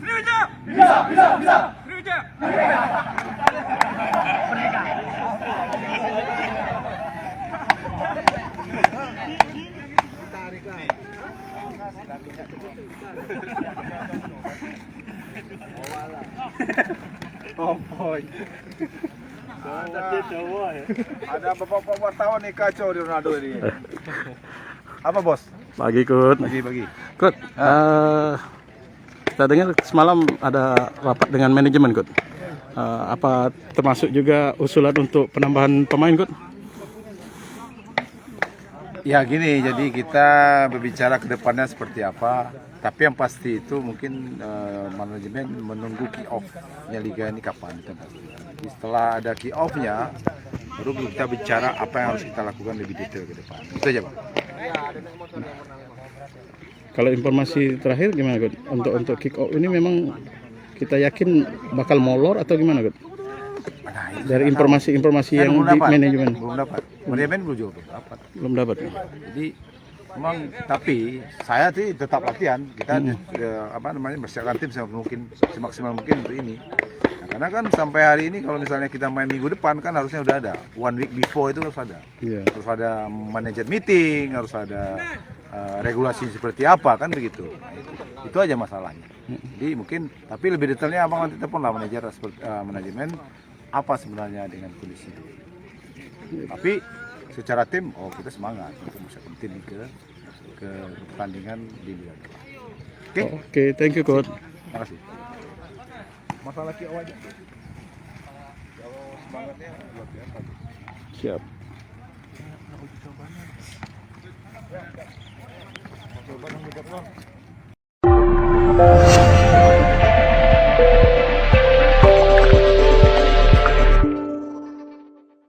Sriwijaya. Bisa. Sriwijaya. Oh boy. Ada bapak-bapak wartawan nih kacau di Ronaldo ini. Apa bos? Pagi, Kut. Bagi. Kut, kita dengar semalam ada rapat dengan manajemen, Kut. Apa termasuk juga usulan untuk penambahan pemain, Kut? Ya gini, jadi kita berbicara ke depannya seperti apa. Tapi yang pasti itu mungkin manajemen menunggu kick off-nya liga ini kapan. Jadi setelah ada kick off-nya, baru kita bicara apa yang harus kita lakukan lebih detail ke depan. Itu aja, Pak. Kalau informasi terakhir gimana, Kut? Untuk kick off ini memang kita yakin bakal molor atau gimana, Kut? Nah, itu Dari saya tahu. informasi Saya yang belum di dapat. manajemen Belum dapat. Manajemen belum juga belum dapat. belum dapat. Jadi memang tapi saya sih tetap latihan. Kita bersiapkan tim semaksimal mungkin untuk ini. Nah, karena kan sampai hari ini kalau misalnya kita main minggu depan kan harusnya udah ada. 1 week before itu harus ada. Iya. Harus ada manajer meeting, harus ada regulasi seperti apa kan begitu. Nah, itu aja masalahnya. Jadi mungkin tapi lebih detailnya abang nanti telepon lah manajemen apa sebenarnya dengan kondisi itu. Tapi secara tim, kita semangat untuk bisa continue ke pertandingan di Liga 2. Oke? Oke, thank you, Kut. Terima kasih. Masalah kick off aja. Kalau semangatnya luar biasa. Siap. Coba dong,